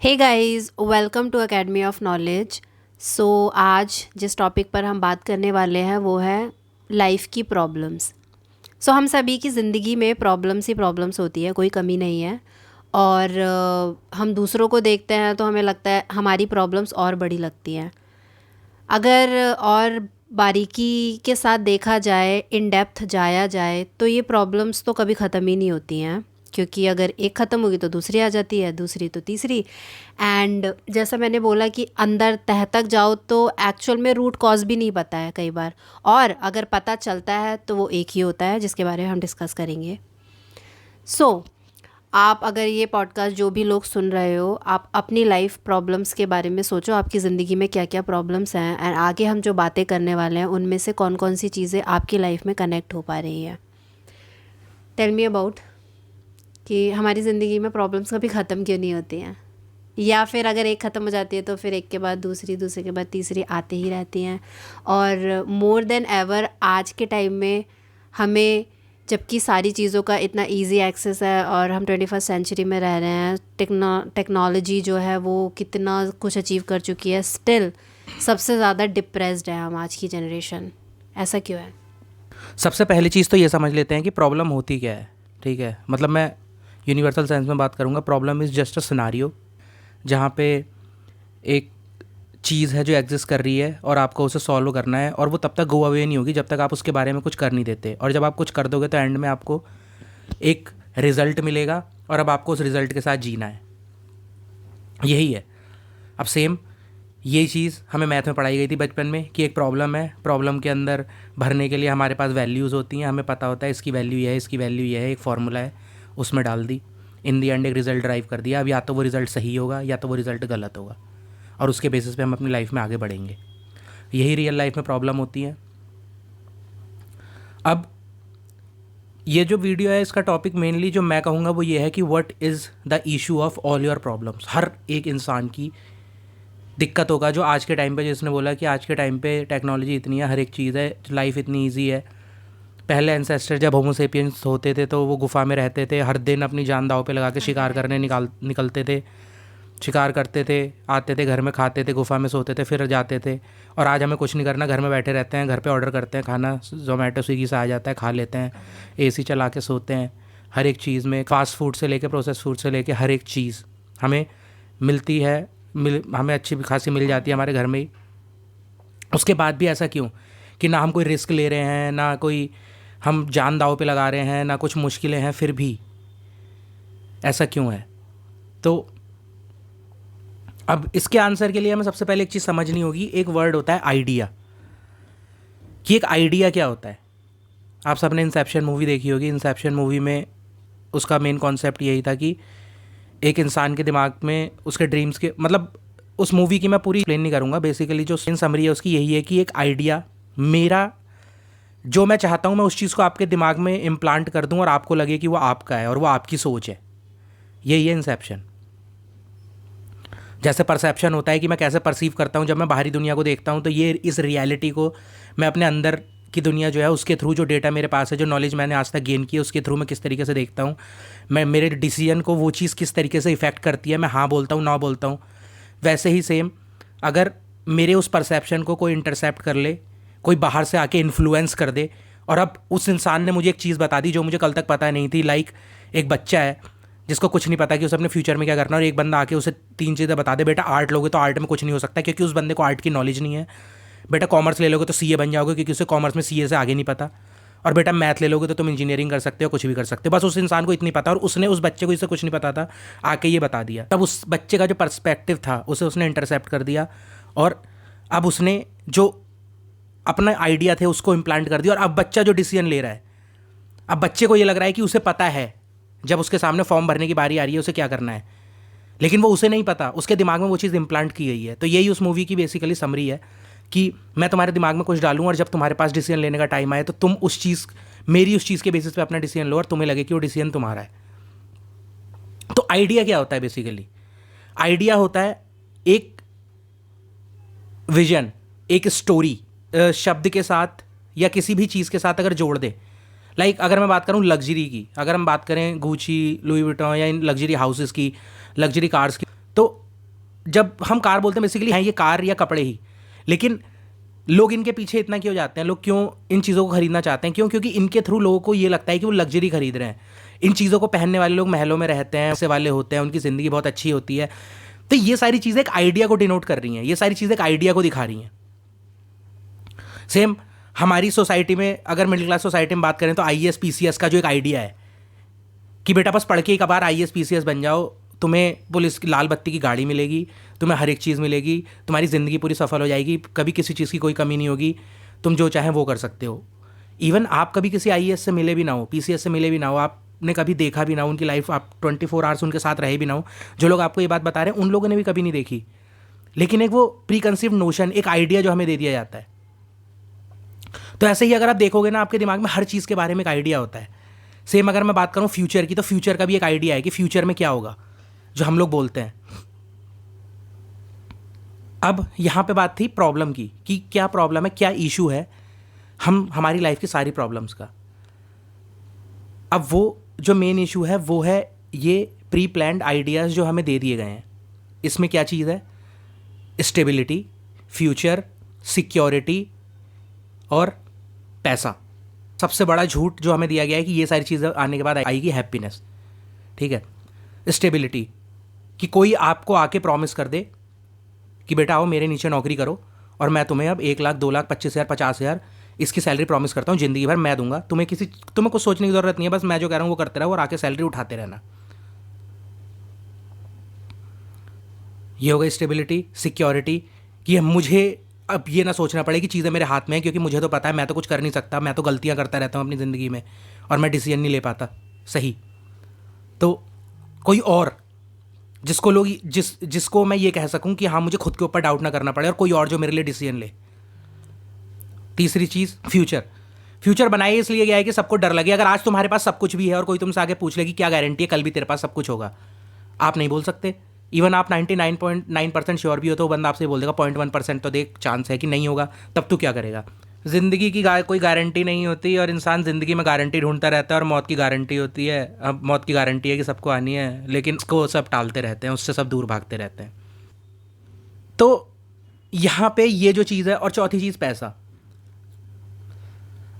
Hey guys, welcome to academy of knowledge. So आज जिस topic पर हम बात करने वाले हैं वो है लाइफ की प्रॉब्लम्स। हम सभी की ज़िंदगी में प्रॉब्लम्स ही प्रॉब्लम्स होती है, कोई कमी नहीं है। और हम दूसरों को देखते हैं तो हमें लगता है हमारी प्रॉब्लम्स और बड़ी लगती हैं। अगर और बारीकी के साथ देखा जाए, इन डेप्थ जाया जाए, तो ये प्रॉब्लम्स तो कभी ख़त्म ही नहीं होती हैं, क्योंकि अगर एक ख़त्म होगी तो दूसरी आ जाती है, दूसरी तो तीसरी। एंड जैसा मैंने बोला कि अंदर तह तक जाओ तो एक्चुअल में रूट कॉज भी नहीं पता है कई बार, और अगर पता चलता है तो वो एक ही होता है जिसके बारे में हम डिस्कस करेंगे। सो आप अगर ये पॉडकास्ट जो भी लोग सुन रहे हो, आप अपनी लाइफ प्रॉब्लम्स के बारे में सोचो, आपकी ज़िंदगी में क्या क्या प्रॉब्लम्स हैं, एंड आगे हम जो बातें करने वाले हैं उनमें से कौन कौन सी चीज़ें आपकी लाइफ में कनेक्ट हो पा रही हैं। टेल मी अबाउट कि हमारी ज़िंदगी में प्रॉब्लम्स कभी ख़त्म क्यों नहीं होती हैं, या फिर अगर एक ख़त्म हो जाती है तो फिर एक के बाद दूसरी, दूसरे के बाद तीसरी आती ही रहती हैं। और मोर देन एवर आज के टाइम में हमें, जबकि सारी चीज़ों का इतना इजी एक्सेस है और हम 21st सेंचुरी में रह रहे हैं, टेक्नोलॉजी जो है वो कितना कुछ अचीव कर चुकी है, स्टिल सबसे ज़्यादा डिप्रेस्ड है हम आज की जनरेशन। ऐसा क्यों है? सबसे पहली चीज़ तो ये समझ लेते हैं कि प्रॉब्लम होती क्या है। ठीक है, मतलब मैं यूनिवर्सल सेंस में बात करूँगा। Problem is just a scenario जहाँ पे एक चीज़ है जो एग्जिस्ट कर रही है और आपको उसे सॉल्व करना है, और वो तब तक गो अवे नहीं होगी जब तक आप उसके बारे में कुछ कर नहीं देते। और जब आप कुछ कर दोगे तो एंड में आपको एक रिज़ल्ट मिलेगा और अब आपको उस रिज़ल्ट के साथ जीना है। यही है। अब सेम ये चीज़ हमें मैथ में पढ़ाई गई थी बचपन में कि एक प्रॉब्लम है, प्रॉब्लम के अंदर भरने के लिए हमारे पास वैल्यूज़ होती हैं, हमें पता होता है इसकी वैल्यू ये है, इसकी वैल्यू ये है, एक फार्मूला है, उसमें डाल दी, इन दी एंड एक रिज़ल्ट ड्राइव कर दिया। अब या तो वो रिज़ल्ट सही होगा या तो वो रिज़ल्ट गलत होगा, और उसके बेसिस पे हम अपनी लाइफ में आगे बढ़ेंगे। यही रियल लाइफ में प्रॉब्लम होती है। अब ये जो वीडियो है, इसका टॉपिक मेनली जो मैं कहूँगा वो ये है कि what is the issue of all your problems. हर एक इंसान की दिक्कत होगा जो आज के टाइम पे, जिसने बोला कि आज के टाइम पे टेक्नोलॉजी इतनी है, हर एक चीज़ है, लाइफ इतनी इजी है। पहले एंसेस्टर जब होमोसेपियंस होते थे तो वो गुफा में रहते थे, हर दिन अपनी जान दांव पे लगा के शिकार करने निकलते थे, शिकार करते थे, आते थे घर में, खाते थे, गुफा में सोते थे, फिर जाते थे। और आज हमें कुछ नहीं करना, घर में बैठे रहते हैं, घर पे ऑर्डर करते हैं, खाना जोमेटो स्विगी से आ जाता है, खा लेते हैं, एसी चला के सोते हैं। हर एक चीज़ में, फास्ट फूड से लेके प्रोसेस फूड से लेके हर एक चीज़ हमें मिलती है, हमें अच्छी खासी मिल जाती है हमारे घर में ही। उसके बाद भी ऐसा क्यों कि ना हम कोई रिस्क ले रहे हैं, ना कोई हम जान दाव पे लगा रहे हैं, ना कुछ मुश्किलें हैं, फिर भी ऐसा क्यों है? तो अब इसके आंसर के लिए हमें सबसे पहले एक चीज़ समझनी होगी। एक वर्ड होता है आइडिया, कि एक आइडिया क्या होता है। आप सबने इंसेप्शन मूवी देखी होगी। इंसेप्शन मूवी में उसका मेन कॉन्सेप्ट यही था कि एक इंसान के दिमाग में उसके ड्रीम्स के, मतलब उस मूवी की मैं पूरी एक्सप्लेन नहीं करूँगा, बेसिकली जो सीन समरी है उसकी यही है कि एक आइडिया, मेरा जो मैं चाहता हूँ मैं उस चीज़ को आपके दिमाग में इम्प्लांट कर दूँ और आपको लगे कि वो आपका है और वो आपकी सोच है। यही है इंसेप्शन। जैसे परसेप्शन होता है कि मैं कैसे परसीव करता हूँ, जब मैं बाहरी दुनिया को देखता हूँ तो ये इस रियलिटी को मैं अपने अंदर की दुनिया जो है उसके थ्रू, जो डेटा मेरे पास है, जो नॉलेज मैंने आज तक गेन की है, उसके थ्रू मैं किस तरीके से देखता हूँ, मैं मेरे डिसीजन को वो चीज़ किस तरीके से इफ़ेक्ट करती है, मैं हाँ बोलता हूँ ना बोलता हूँ। वैसे ही सेम अगर मेरे उस परसेप्शन को कोई इंटरसेप्ट कर ले, कोई बाहर से आके इन्फ्लुएंस कर दे, और अब उस इंसान ने मुझे एक चीज़ बता दी जो मुझे कल तक पता नहीं थी। लाइक एक बच्चा है जिसको कुछ नहीं पता कि उसे अपने फ्यूचर में क्या करना है, और एक बंदा आके उसे 3 चीज़ें बता दे, बेटा आर्ट लोगे तो आर्ट में कुछ नहीं हो सकता क्योंकि उस बंदे को आर्ट की नॉलेज नहीं है। बेटा कॉमर्स ले लोगे तो सीए बन जाओगे क्योंकि उसे कॉमर्स में सीए से आगे नहीं पता। और बेटा मैथ ले लोगे तो तुम इंजीनियरिंग कर सकते हो, कुछ भी कर सकते हो। बस उस इंसान को इतनी पता, और उसने उस बच्चे को इससे कुछ नहीं पता था, आके ये बता दिया। तब उस बच्चे का जो पर्सपेक्टिव था उसे उसने इंटरसेप्ट कर दिया, और अब उसने जो अपना आइडिया थे उसको इम्प्लांट कर दिया। और अब बच्चा जो डिसीजन ले रहा है, अब बच्चे को ये लग रहा है कि उसे पता है, जब उसके सामने फॉर्म भरने की बारी आ रही है उसे क्या करना है, लेकिन वो उसे नहीं पता, उसके दिमाग में वो चीज़ इम्प्लांट की गई है। तो यही उस मूवी की बेसिकली समरी है कि मैं तुम्हारे दिमाग में कुछ डालूं और जब तुम्हारे पास डिसीजन लेने का टाइम आए तो तुम उस चीज़, मेरी उस चीज़ के बेसिस पे अपना डिसीजन लो और तुम्हें लगे कि वो डिसीजन तुम्हारा है। तो आइडिया क्या होता है? बेसिकली आइडिया होता है एक विजन, एक स्टोरी शब्द के साथ या किसी भी चीज़ के साथ अगर जोड़ दे। लाइक अगर मैं बात करूं लग्जरी की, अगर हम बात करें गुची, लुई विटॉन या इन लग्जरी हाउसेस की, लग्जरी कार्स की, तो जब हम कार बोलते हैं बेसिकली हैं ये कार या कपड़े ही, लेकिन लोग इनके पीछे इतना क्यों जाते हैं, लोग क्यों इन चीज़ों को खरीदना चाहते हैं, क्यों? क्योंकि इनके थ्रू लोगों को ये लगता है कि वो लग्जरी खरीद रहे हैं। इन चीज़ों को पहनने वाले लोग महलों में रहते हैं, पैसे वाले होते हैं, उनकी ज़िंदगी बहुत अच्छी होती है। तो ये सारी चीज़ें एक आइडिया को डिनोट कर रही हैं, ये सारी चीज़ें एक आइडिया को दिखा रही हैं। सेम हमारी सोसाइटी में, अगर मिडिल क्लास सोसाइटी में बात करें, तो IAS PCS का जो एक आइडिया है कि बेटा बस पढ़ के एक बार IAS PCS बन जाओ, तुम्हें पुलिस की लाल बत्ती की गाड़ी मिलेगी, तुम्हें हर एक चीज़ मिलेगी, तुम्हारी ज़िंदगी पूरी सफल हो जाएगी, कभी किसी चीज़ की कोई कमी नहीं होगी, तुम जो चाहें वो कर सकते हो। इवन आप कभी किसी IAS से मिले भी ना हो, PCS से मिले भी ना हो, आपने कभी देखा भी ना हो उनकी लाइफ, आप 24 आवर्स उनके साथ रहे भी ना हो, जो लोग आपको ये बात बता रहे हैं उन लोगों ने भी कभी नहीं देखी, लेकिन एक वो प्री कंसीव्ड नोशन, एक आइडिया जो हमें दे दिया जाता है। तो ऐसे ही अगर आप देखोगे ना, आपके दिमाग में हर चीज़ के बारे में एक आइडिया होता है। सेम अगर मैं बात करूँ फ्यूचर की, तो फ्यूचर का भी एक आइडिया है कि फ्यूचर में क्या होगा, जो हम लोग बोलते हैं। अब यहाँ पे बात थी प्रॉब्लम की, कि क्या प्रॉब्लम है, क्या इशू है हमारी लाइफ की सारी प्रॉब्लम्स का। अब वो जो मेन इशू है वो है ये प्री प्लान्ड आइडियाज़ जो हमें दे दिए गए हैं। इसमें क्या चीज़ है? स्टेबिलिटी, फ्यूचर, सिक्योरिटी और पैसा। सबसे बड़ा झूठ जो हमें दिया गया है कि ये सारी चीज़ें आने के बाद आएगी हैप्पीनेस। ठीक है, स्टेबिलिटी, कि कोई आपको आके प्रॉमिस कर दे कि बेटा आओ मेरे नीचे नौकरी करो और मैं तुम्हें अब 1 लाख 2 लाख 25,000 50,000 इसकी सैलरी प्रॉमिस करता हूँ, ज़िंदगी भर मैं दूंगा, तुम्हें कुछ सोचने की ज़रूरत नहीं है, बस मैं जो कह रहा हूँ वो करते रहो और आके सैलरी उठाते रहना। ये हो गई स्टेबिलिटी। सिक्योरिटी, कि मुझे अब ये ना सोचना पड़े कि चीज़ें मेरे हाथ में है, क्योंकि मुझे तो पता है मैं तो कुछ कर नहीं सकता, मैं तो गलतियाँ करता रहता हूँ अपनी ज़िंदगी में और मैं डिसीजन नहीं ले पाता सही। तो कोई और जिसको मैं ये कह सकूं कि हाँ मुझे खुद के ऊपर डाउट ना करना पड़े, और कोई और जो मेरे लिए डिसीजन ले। तीसरी चीज़ फ्यूचर बनाई इसलिए गया है कि सबको डर लगे। अगर आज तुम्हारे पास सब कुछ भी है और कोई तुमसे आगे पूछ ले कि क्या गारंटी है कल भी तेरे पास सब कुछ होगा, आप नहीं बोल सकते। इवन आप 99.9% श्योर भी हो तो वो बंदा आपसे बोल देगा 0.1% तो देख चांस है कि नहीं होगा, तब तू क्या करेगा? ज़िंदगी की कोई गारंटी नहीं होती, और इंसान ज़िंदगी में गारंटी ढूंढता रहता है, और मौत की गारंटी होती है। अब मौत की गारंटी है कि सबको आनी है, लेकिन उसको सब टालते रहते हैं, उससे सब दूर भागते रहते हैं। तो यहाँ पे ये जो चीज़ है, और चौथी चीज़ पैसा।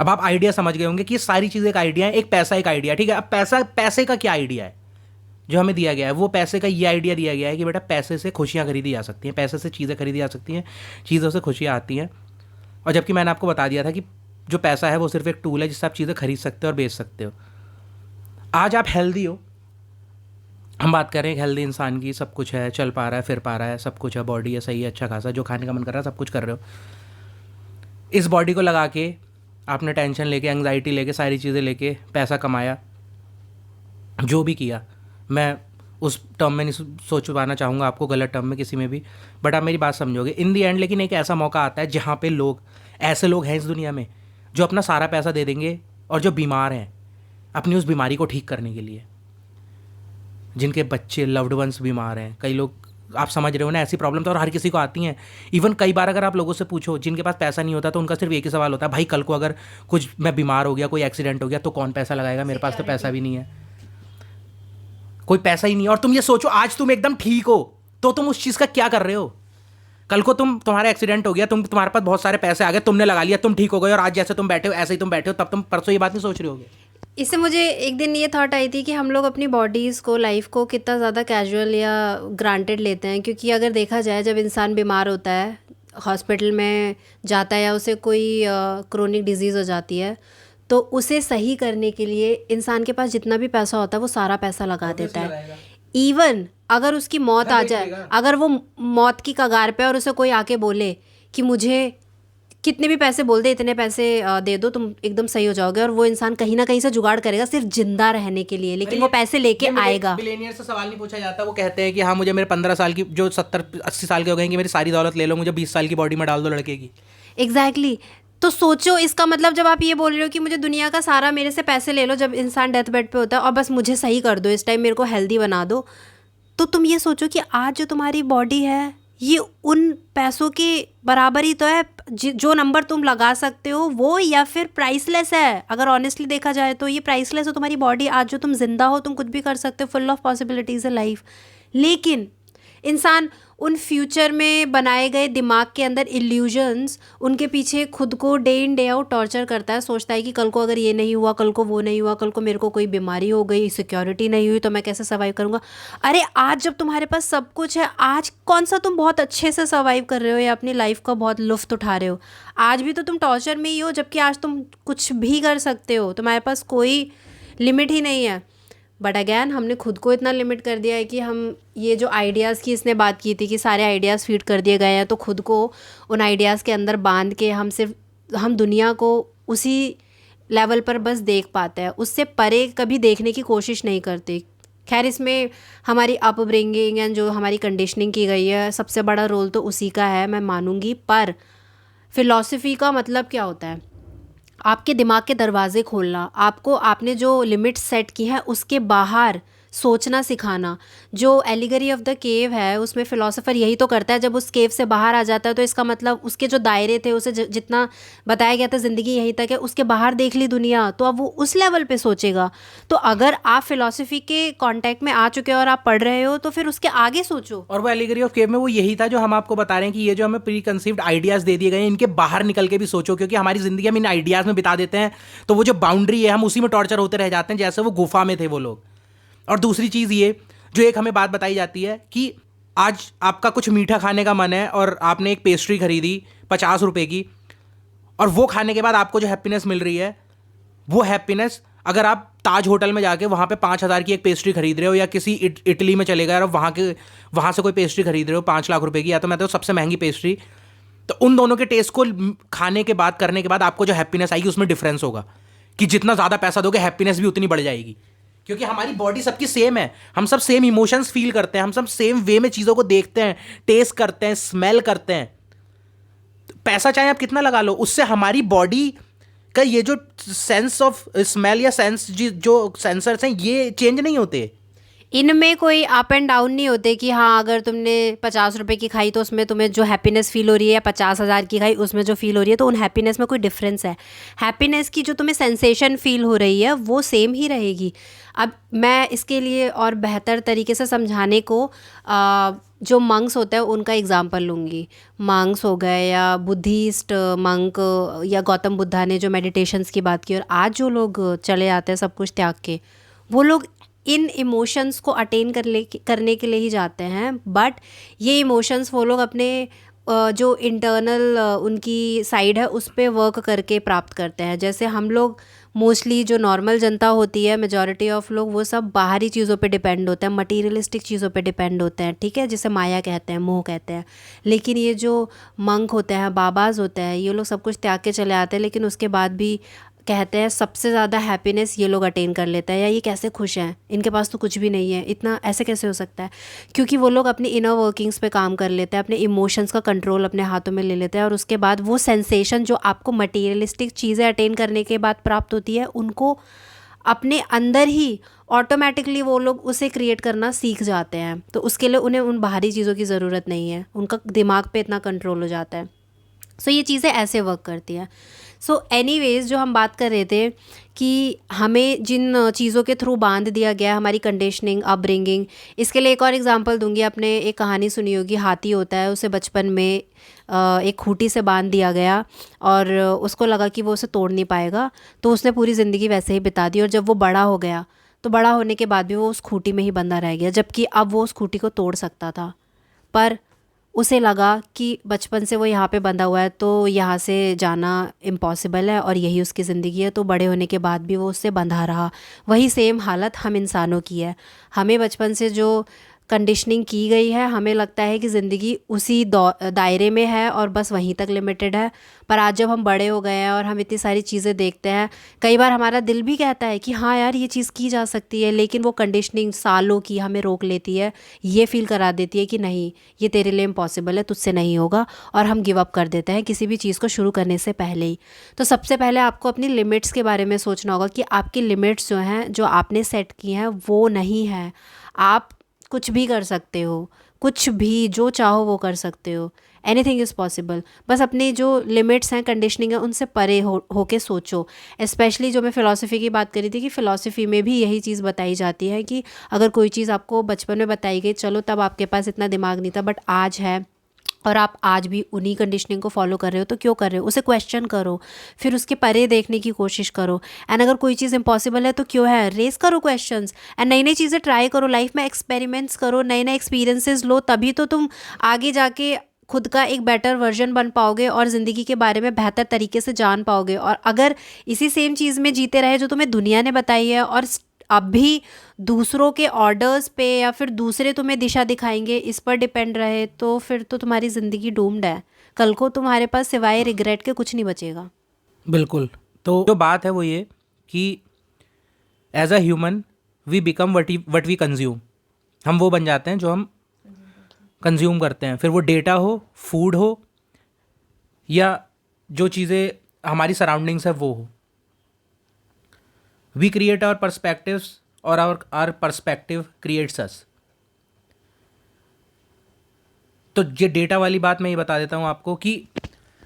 अब आप आइडिया समझ गए होंगे कि ये सारी चीज़ें एक आइडिया है, एक पैसा एक आइडिया। ठीक है, अब पैसे का क्या आइडिया है जो हमें दिया गया है? वो पैसे का ये आइडिया दिया गया है कि बेटा पैसे से खुशियाँ खरीदी जा सकती हैं, पैसे से चीज़ें खरीदी जा सकती हैं, चीज़ों से खुशियाँ आती हैं। और जबकि मैंने आपको बता दिया था कि जो पैसा है वो सिर्फ एक टूल है जिससे आप चीज़ें खरीद सकते हो और बेच सकते हो। आज आप हेल्दी हो, हम बात कर रहे हैं हेल्दी इंसान की, सब कुछ है, चल पा रहा है, फिर पा रहा है, सब कुछ है, बॉडी है सही है, अच्छा खासा, जो खाने का मन कर रहा है सब कुछ कर रहे हो। इस बॉडी को लगा के आपने टेंशन लेके, एंग्जाइटी लेके, सारी चीज़ें लेके पैसा कमाया, जो भी किया, मैं उस टर्म में नहीं सोच पाना चाहूँगा आपको, गलत टर्म में किसी में भी, बट आप मेरी बात समझोगे इन दी एंड। लेकिन एक ऐसा मौका आता है जहाँ पे ऐसे लोग हैं इस दुनिया में जो अपना सारा पैसा दे देंगे, और जो बीमार हैं अपनी उस बीमारी को ठीक करने के लिए, जिनके बच्चे लव्ड वंस बीमार हैं, कई लोग, आप समझ रहे हो ना, ऐसी प्रॉब्लम तो और हर किसी को आती हैं। इवन कई बार अगर आप लोगों से पूछो जिनके पास पैसा नहीं होता, तो उनका सिर्फ एक ही सवाल होता है, भाई कल को अगर कुछ मैं बीमार हो गया, कोई एक्सीडेंट हो गया, तो कौन पैसा लगाएगा? मेरे पास तो पैसा भी नहीं है, कोई पैसा ही नहीं है। और तुम ये सोचो, आज तुम एकदम ठीक हो तो तुम उस चीज़ का क्या कर रहे हो? कल को तुम्हारा एक्सीडेंट हो गया, तुम्हारे पास बहुत सारे पैसे आ गए, तुमने लगा लिया, तुम ठीक हो गए, और आज जैसे तुम बैठे हो ऐसे ही तुम बैठे हो, तब तुम परसों ये बात नहीं सोच रहे होगे। इससे मुझे एक दिन ये थॉट आई थी कि हम लोग अपनी बॉडीज़ को, लाइफ को कितना ज़्यादा कैजुअल या ग्रांटेड लेते हैं। क्योंकि अगर देखा जाए, जब इंसान बीमार होता है, हॉस्पिटल में जाता है, या उसे कोई क्रोनिक डिजीज़ हो जाती है, तो उसे सही करने के लिए इंसान के पास जितना भी पैसा होता है वो सारा पैसा लगा देता है। इवन अगर उसकी मौत आ जाए, अगर वो मौत की कगार पे और उसे कोई आके बोले कि मुझे कितने भी पैसे बोल दे, इतने पैसे दे दो, तुम एकदम सही हो जाओगे, और वो इंसान कहीं ना कहीं से जुगाड़ करेगा सिर्फ जिंदा रहने के लिए, लेकिन वो पैसे लेके आएगा। बिलियनियर से सवाल नहीं पूछा जाता, वो कहते हैं कि हाँ मुझे मेरे 15 साल की, जो 70-80 साल के हो गए कि मेरी सारी दौलत ले लो, मुझे 20 साल की बॉडी में डाल दो लड़के की। एग्जैक्टली। तो सोचो, इसका मतलब जब आप ये बोल रहे हो कि मुझे दुनिया का सारा, मेरे से पैसे ले लो, जब इंसान डेथ बेड पे होता है, और बस मुझे सही कर दो, इस टाइम मेरे को हेल्दी बना दो, तो तुम ये सोचो कि आज जो तुम्हारी बॉडी है ये उन पैसों के बराबर ही तो है, जो नंबर तुम लगा सकते हो वो, या फिर प्राइसलेस है। अगर ऑनेस्टली देखा जाए तो ये प्राइसलेस है तुम्हारी बॉडी। आज जो तुम जिंदा हो, तुम कुछ भी कर सकते हो, फुल ऑफ पॉसिबिलिटीज़ है लाइफ। लेकिन इंसान उन फ्यूचर में बनाए गए दिमाग के अंदर इल्यूजन्स उनके पीछे खुद को day in day out torture करता है, सोचता है कि कल को अगर ये नहीं हुआ, कल को वो नहीं हुआ, कल को मेरे को कोई बीमारी हो गई, सिक्योरिटी नहीं हुई तो मैं कैसे सर्वाइव करूँगा। अरे आज जब तुम्हारे पास सब कुछ है, आज कौन सा तुम बहुत अच्छे से सर्वाइव कर रहे हो या अपनी लाइफ का बहुत लुफ्त उठा रहे हो? आज भी तो तुम टॉर्चर में ही हो, जबकि आज तुम कुछ भी कर सकते हो, तुम्हारे पास कोई लिमिट ही नहीं है। बट अगैन हमने खुद को इतना लिमिट कर दिया है कि हम ये जो आइडियाज़ की इसने बात की थी कि सारे आइडियाज़ फीड कर दिए गए हैं, तो खुद को उन आइडियाज़ के अंदर बांध के हम दुनिया को उसी लेवल पर बस देख पाते हैं, उससे परे कभी देखने की कोशिश नहीं करते। खैर, इसमें हमारी अपब्रिंगिंग एंड जो हमारी कंडीशनिंग की गई है, सबसे बड़ा रोल तो उसी का है, मैं मानूंगी। पर फिलॉसफी का मतलब क्या होता है? आपके दिमाग के दरवाजे खोलना, आपको आपने जो लिमिट्स सेट की हैं उसके बाहर सोचना सिखाना। जो एलिगरी ऑफ द केव है उसमें फिलोसोफर यही तो करता है, जब उस केव से बाहर आ जाता है तो इसका मतलब उसके जो दायरे थे, उसे जितना बताया गया था ज़िंदगी यहीं तक है, उसके बाहर देख ली दुनिया, तो अब वो उस लेवल पे सोचेगा। तो अगर आप फिलोसफी के कांटेक्ट में आ चुके हो और आप पढ़ रहे हो तो फिर उसके आगे सोचो। और वो एलिगरी ऑफ केव में वो यही था जो हम आपको बता रहे हैं कि ये जो हमें प्री कंसीव्ड आइडियाज़ दे दिए गए हैं, इनके बाहर निकल के भी सोचो, क्योंकि हमारी ज़िंदगी हम इन आइडियाज़ में बिता देते हैं, तो वो जो बाउंड्री है हम उसी में टॉर्चर होते रह जाते हैं, जैसे वो गुफा में थे वो लोग। और दूसरी चीज़ ये जो एक हमें बात बताई जाती है कि आज आपका कुछ मीठा खाने का मन है और आपने एक पेस्ट्री खरीदी 50 रुपए की, और वो खाने के बाद आपको जो हैप्पीनेस मिल रही है, वो हैप्पीनेस अगर आप ताज होटल में जाके वहाँ पे 5,000 की एक पेस्ट्री खरीद रहे हो, या किसी इटली में चले गए और वहाँ से कोई पेस्ट्री खरीद रहे हो 5 लाख रुपए की, या तो मैं तो सबसे महंगी पेस्ट्री, तो उन दोनों के टेस्ट को खाने के बाद, करने के बाद आपको जो हैप्पीनेस आएगी उसमें डिफरेंस होगा कि जितना ज़्यादा पैसा दोगे हैप्पीनेस भी उतनी बढ़ जाएगी। क्योंकि हमारी बॉडी सबकी सेम है, हम सब सेम इमोशंस फील करते हैं, हम सब सेम वे में चीज़ों को देखते हैं, टेस्ट करते हैं, स्मेल करते हैं। पैसा चाहे आप कितना लगा लो, उससे हमारी बॉडी का ये जो सेंस ऑफ स्मेल या सेंस जो सेंसर्स हैं ये चेंज नहीं होते। इनमें कोई अप एंड डाउन नहीं होते कि हाँ अगर तुमने 50 रुपए की खाई तो उसमें तुम्हें जो हैप्पीनेस फील हो रही है, या 50,000 की खाई उसमें जो फील हो रही है, तो उन हैप्पीनेस में कोई डिफरेंस है? हैप्पीनेस की जो तुम्हें सेंसेशन फील हो रही है वो सेम ही रहेगी। अब मैं इसके लिए और बेहतर तरीके से समझाने को जो मंक्स होते हैं उनका एग्जांपल लूँगी। मंक्स हो गए या बुद्धिस्ट मंक, या गौतम बुद्धा ने जो मेडिटेशंस की बात की, और आज जो लोग चले आते हैं सब कुछ त्याग के, वो लोग इन इमोशंस को अटेन करने के लिए ही जाते हैं। बट ये इमोशंस वो लोग अपने जो इंटरनल उनकी साइड है उस पे वर्क करके प्राप्त करते हैं। जैसे हम लोग मोस्टली जो नॉर्मल जनता होती है, मेजॉरिटी ऑफ लोग, वो सब बाहरी चीज़ों पे डिपेंड होते हैं, मटीरियलिस्टिक चीज़ों पे डिपेंड होते हैं, ठीक है, जिसे माया कहते हैं, मोह कहते हैं। लेकिन ये जो मंक होते हैं, बाबाज होते हैं, ये लोग सब कुछ त्याग के चले आते हैं, लेकिन उसके बाद भी कहते हैं सबसे ज़्यादा हैप्पीनेस ये लोग अटेन कर लेते हैं। या ये कैसे खुश हैं, इनके पास तो कुछ भी नहीं है, इतना ऐसे कैसे हो सकता है? क्योंकि वो लोग अपनी इनर वर्किंग्स पे काम कर लेते हैं, अपने इमोशंस का कंट्रोल अपने हाथों में ले लेते हैं, और उसके बाद वो सेंसेशन जो आपको मटीरियलिस्टिक चीज़ें अटेन करने के बाद प्राप्त होती है, उनको अपने अंदर ही ऑटोमेटिकली वो लोग उसे क्रिएट करना सीख जाते हैं। तो उसके लिए उन्हें उन बाहरी चीज़ों की ज़रूरत नहीं है, उनका दिमाग पे इतना कंट्रोल हो जाता है। सो ये चीज़ें ऐसे वर्क करती हैं। सो एनीवेज़, जो हम बात कर रहे थे कि हमें जिन चीज़ों के थ्रू बांध दिया गया, हमारी कंडीशनिंग, अपब्रिंगिंग, इसके लिए एक और एग्जांपल दूंगी। आपने एक कहानी सुनी होगी, हाथी होता है, उसे बचपन में एक खूंटी से बांध दिया गया और उसको लगा कि वो उसे तोड़ नहीं पाएगा, तो उसने पूरी ज़िंदगी वैसे ही बिता दी। और जब वो बड़ा हो गया तो बड़ा होने के बाद भी वो उस खूंटी में ही बंधा रह गया, जबकि अब वो उस खूंटी को तोड़ सकता था। पर उसे लगा कि बचपन से वो यहाँ पे बंधा हुआ है तो यहाँ से जाना इम्पॉसिबल है और यही उसकी ज़िंदगी है, तो बड़े होने के बाद भी वो उससे बंधा रहा। वही सेम हालत हम इंसानों की है। हमें बचपन से जो कंडीशनिंग की गई है, हमें लगता है कि ज़िंदगी उसी दायरे में है और बस वहीं तक लिमिटेड है। पर आज जब हम बड़े हो गए हैं और हम इतनी सारी चीज़ें देखते हैं, कई बार हमारा दिल भी कहता है कि हाँ यार ये चीज़ की जा सकती है, लेकिन वो कंडीशनिंग सालों की हमें रोक लेती है, ये फील करा देती है कि नहीं ये तेरे लिए इम्पॉसिबल है, तुझसे नहीं होगा, और हम गिव अप कर देते हैं किसी भी चीज़ को शुरू करने से पहले ही। तो सबसे पहले आपको अपनी लिमिट्स के बारे में सोचना होगा कि आपकी लिमिट्स जो हैं, जो आपने सेट की हैं, वो नहीं है। आप कुछ भी कर सकते हो, कुछ भी जो चाहो वो कर सकते हो, एनीथिंग इज़ पॉसिबल। बस अपनी जो लिमिट्स हैं, कंडीशनिंग है, उनसे परे होके सोचो। स्पेशली जो मैं फ़िलॉसफी की बात करी थी कि फ़िलॉसफी में भी यही चीज़ बताई जाती है कि अगर कोई चीज़ आपको बचपन में बताई गई, चलो तब आपके पास इतना दिमाग नहीं था, बट आज है और आप आज भी उन्हीं कंडीशनिंग को फॉलो कर रहे हो, तो क्यों कर रहे हो? उसे क्वेश्चन करो, फिर उसके परे देखने की कोशिश करो। एंड अगर कोई चीज़ इम्पॉसिबल है तो क्यों है, रेस करो क्वेश्चंस एंड नई नई चीज़ें ट्राई करो, लाइफ में एक्सपेरिमेंट्स करो, नए नए एक्सपीरियंसेस लो, तभी तो तुम आगे जाके खुद का एक बेटर वर्जन बन पाओगे और ज़िंदगी के बारे में बेहतर तरीके से जान पाओगे। और अगर इसी सेम चीज़ में जीते रहे जो तुम्हें दुनिया ने बताई है और अभी दूसरों के ऑर्डर्स पे या फिर दूसरे तुम्हें दिशा दिखाएंगे इस पर डिपेंड रहे, तो फिर तो तुम्हारी ज़िंदगी डूम्ड है। कल को तुम्हारे पास सिवाय रिग्रेट के कुछ नहीं बचेगा। बिल्कुल। तो जो बात है वो ये कि as a human we become what we consume. हम वो बन जाते हैं जो हम कंज्यूम करते हैं, फिर वो डेटा हो, फूड हो, या जो चीज़ें हमारी सराउंडिंग्स है वो हो। वी क्रिएट आवर पर्सपेक्टिव्स और आवर पर्सपेक्टिव क्रिएट्स अस। तो ये डेटा वाली बात मैं ये बता देता हूँ आपको कि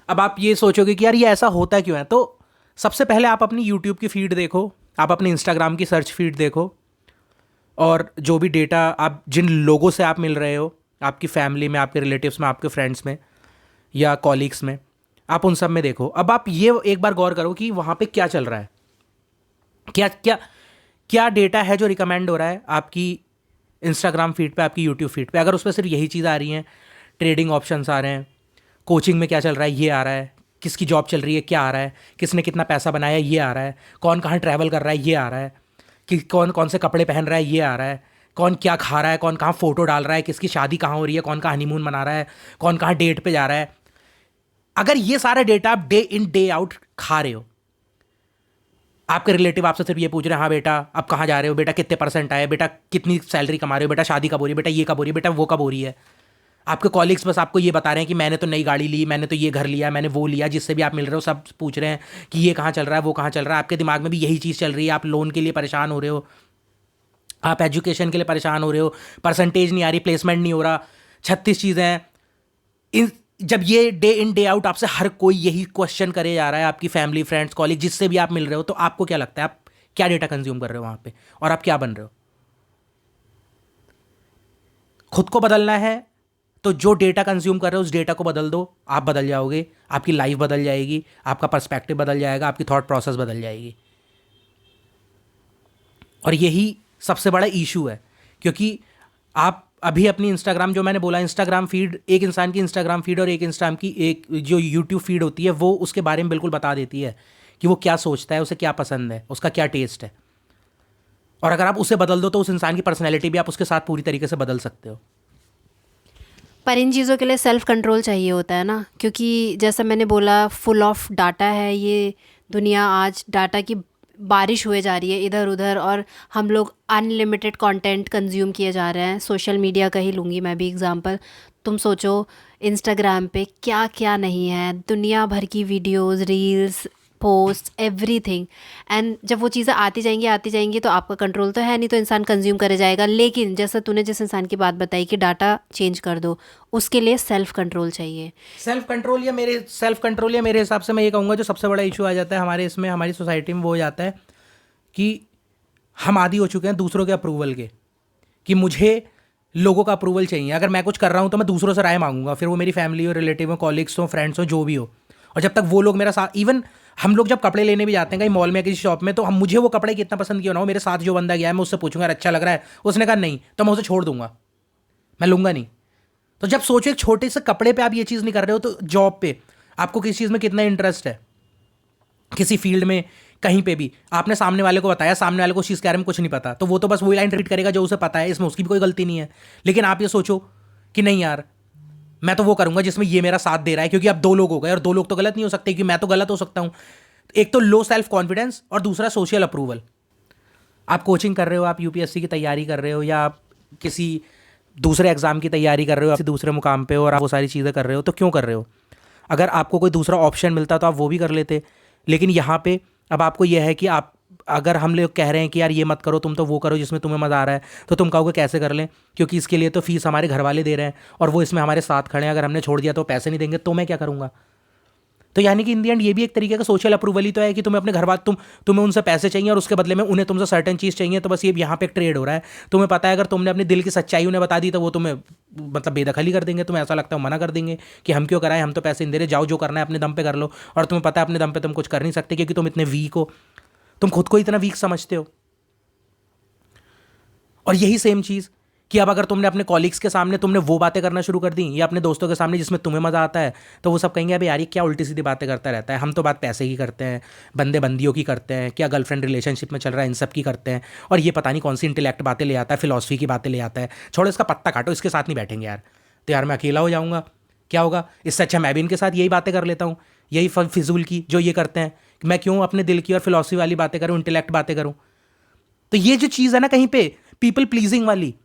अब आप ये सोचोगे कि यार ये ऐसा होता क्यों है। तो सबसे पहले आप अपनी यूट्यूब की फीड देखो, आप अपनी इंस्टाग्राम की सर्च फीड देखो, और जो भी डेटा आप जिन लोगों से आप मिल रहे हो, आपकी फैमिली में, आपके रिलेटिव्स में, आपके फ्रेंड्स में या कॉलीग्स में, आप उन सब में देखो। अब आप ये एक बार गौर करो कि वहाँ पे क्या चल रहा है, क्या क्या क्या डेटा है जो रिकमेंड हो रहा है आपकी इंस्टाग्राम फीड पे, आपकी यूट्यूब फीड पे। अगर उस पर सिर्फ यही चीज़ आ रही हैं, ट्रेडिंग ऑप्शंस आ रहे हैं, कोचिंग में क्या चल रहा है ये आ रहा है, किसकी जॉब चल रही है क्या आ रहा है, किसने कितना पैसा बनाया ये आ रहा है, कौन कहाँ ट्रैवल कर रहा है ये आ रहा है, कि कौन कौन से कपड़े पहन रहा है ये आ रहा है, कौन क्या खा रहा है, कौन कहाँ फ़ोटो डाल रहा है, किसकी शादी कहाँ हो रही है, कौन कहाँ हनीमून मना रहा है, कौन कहाँ डेट पे जा रहा है। अगर ये सारा डेटा आप डे इन डे आउट खा रहे हो, आपके रिलेटिव आपसे सिर्फ ये पूछ रहे हैं, हाँ बेटा अब कहाँ जा रहे हो, बेटा कितने परसेंट आए, बेटा कितनी सैलरी कमा रहे हो, बेटा शादी कब हो रही है, बेटा ये कब हो रही है, बेटा वो कब हो रही है। आपके कॉलीग्स बस आपको ये बता रहे हैं कि मैंने तो नई गाड़ी ली, मैंने तो ये घर लिया, मैंने वो लिया। जिससे भी आप मिल रहे हो सब पूछ रहे हैं कि ये कहाँ चल रहा है, वो कहाँ चल रहा है। आपके दिमाग में भी यही चीज़ चल रही है। आप लोन के लिए परेशान हो रहे हो, आप एजुकेशन के लिए परेशान हो रहे हो, परसेंटेज नहीं आ रही, प्लेसमेंट नहीं हो रहा, 36 चीज़ें हैं। इन जब ये डे इन डे आउट आपसे हर कोई यही क्वेश्चन करे जा रहा है, आपकी फैमिली, फ्रेंड्स, कॉलेज, जिससे भी आप मिल रहे हो, तो आपको क्या लगता है आप क्या डेटा कंज्यूम कर रहे हो वहाँ पे, और आप क्या बन रहे हो? खुद को बदलना है तो जो डेटा कंज्यूम कर रहे हो उस डेटा को बदल दो, आप बदल जाओगे, आपकी लाइफ बदल जाएगी, आपका पर्सपेक्टिव बदल जाएगा, आपकी थॉट प्रोसेस बदल जाएगी। और यही सबसे बड़ा इशू है, क्योंकि आप अभी अपनी इंस्टाग्राम, जो मैंने बोला इंस्टाग्राम फीड, एक इंसान की इंस्टाग्राम फीड और एक इंस्टाग्राम की एक जो यूट्यूब फीड होती है, वो उसके बारे में बिल्कुल बता देती है कि वो क्या सोचता है, उसे क्या पसंद है, उसका क्या टेस्ट है। और अगर आप उसे बदल दो तो उस इंसान की पर्सनैलिटी भी आप उसके साथ पूरी तरीके से बदल सकते हो। पर इन चीज़ों के लिए सेल्फ कंट्रोल चाहिए होता है ना, क्योंकि जैसा मैंने बोला फुल ऑफ डाटा है ये दुनिया। आज डाटा की बारिश हुए जा रही है इधर उधर, और हम लोग अनलिमिटेड कंटेंट कंज्यूम किए जा रहे हैं। सोशल मीडिया का ही लूँगी मैं भी एग्जांपल। तुम सोचो इंस्टाग्राम पे क्या क्या नहीं है, दुनिया भर की videos, reels, post, everything. And जब वो चीज़ें आती जाएंगी तो आपका कंट्रोल तो है नहीं, तो इंसान कंज्यूम करे जाएगा। लेकिन जैसा तूने जिस इंसान की बात बताई कि डाटा चेंज कर दो, उसके लिए सेल्फ कंट्रोल चाहिए। सेल्फ कंट्रोल या मेरे हिसाब से मैं ये कहूँगा जो सबसे बड़ा इशू आ जाता है हमारे इसमें, हमारी सोसाइटी में, वो हो जाता है कि हम आदी हो चुके हैं दूसरों के अप्रूवल के, कि मुझे लोगों का अप्रूवल चाहिए। अगर मैं कुछ कर रहा हूँ तो मैं दूसरों से राय मांगूंगा, फिर वो मेरी फैमिली हो, रिलेटिव हो, कॉलीग्स हो, फ्रेंड्स हो, जो भी हो। और जब तक वो लोग मेरा साथ, इवन हम लोग जब कपड़े लेने भी जाते हैं कहीं मॉल में, किसी शॉप में, तो हम, मुझे वो कपड़े कितना पसंद क्यों ना हो, मेरे साथ जो बंदा गया है मैं उससे पूछूंगा यार अच्छा लग रहा है, उसने कहा नहीं, तो मैं उसे छोड़ दूंगा, मैं लूंगा नहीं। तो जब सोचो एक छोटे से कपड़े पे आप ये चीज़ नहीं कर रहे हो, तो जॉब पे आपको किस चीज़ में कितना इंटरेस्ट है, किसी फील्ड में, कहीं पे भी आपने सामने वाले को बताया, सामने वाले को उस चीज़ के बारे में कुछ नहीं पता, तो वो तो बस वही लाइन रिपीट करेगा जो उसे पता है, इसमें उसकी भी कोई गलती नहीं है। लेकिन आप ये सोचो कि नहीं यार, मैं तो वो करूंगा जिसमें ये मेरा साथ दे रहा है, क्योंकि अब दो लोग हो गए और दो लोग तो गलत नहीं हो सकते, क्योंकि मैं तो गलत हो सकता हूं। एक तो लो सेल्फ कॉन्फिडेंस और दूसरा सोशल अप्रूवल। आप कोचिंग कर रहे हो, आप यूपीएससी की तैयारी कर रहे हो, या आप किसी दूसरे एग्जाम की तैयारी कर रहे हो, आप दूसरे मुकाम पे हो और आप वो सारी चीज़ें कर रहे हो, तो क्यों कर रहे हो? अगर आपको कोई दूसरा ऑप्शन मिलता तो आप वो भी कर लेते। लेकिन यहाँ पे अब आपको यह है कि आप अगर हम लोग कह रहे हैं कि यार ये मत करो, तुम तो वो करो जिसमें तुम्हें मज़ा आ रहा है, तो तुम कहोगे कैसे कर लें, क्योंकि इसके लिए तो फीस हमारे घर वाले दे रहे हैं और वो इसमें हमारे साथ खड़े हैं, अगर हमने छोड़ दिया तो पैसे नहीं देंगे, तो मैं क्या करूँगा। तो यानी कि इन दी एंड ये भी एक तरीके का सोशल अप्रूवल ही तो है कि तुम्हें अपने घर वाले तुम्हें उनसे पैसे चाहिए और उसके बदले में उन्हें तुमसे सर्टेन चीज़ चाहिए। तो बस ये यहाँ पे एक ट्रेड हो रहा है। तुम्हें पता है अगर तुमने अपने दिल की सच्चाई उन्हें बता दी तो वो तुम्हें मतलब बेदखली कर देंगे, तुम्हें ऐसा लगता है मना कर देंगे कि हम क्यों कराएं, हम तो पैसे नहीं दे रहे, जाओ जो करना है अपने दम पे कर लो। और तुम्हें पता है अपने दम पे तुम कुछ कर नहीं सकते क्योंकि तुम इतने वीक हो, तुम खुद को इतना वीक समझते हो। और यही सेम चीज़ कि अब अगर तुमने अपने कॉलीग्स के सामने तुमने वो बातें करना शुरू कर दी या अपने दोस्तों के सामने जिसमें तुम्हें मज़ा आता है, तो वो सब कहेंगे अबे यार ये क्या उल्टी सीधी बातें करता रहता है, हम तो बात पैसे की करते हैं, बंदे बंदियों की करते हैं, क्या गर्लफ्रेंड रिलेशनशिप में चल रहा है इन सब की करते हैं, और ये पता नहीं कौन सी इंटेलेक्ट बातें ले आता है, फिलॉसफी की बातें ले आता है, छोड़ो इसका पत्ता काटो, इसके साथ नहीं बैठेंगे यार, तो यार मैं अकेला हो जाऊँगा, क्या होगा, इससे अच्छा मैं भी इनके साथ यही बातें कर लेता हूँ, यही फिजूल की जो ये करते हैं, मैं क्यों अपने दिल की और फिलॉसफी वाली बातें करूँ, इंटेलेक्ट बातें करूँ। तो ये जो चीज़ है ना कहीं पे पीपल प्लीजिंग वाली,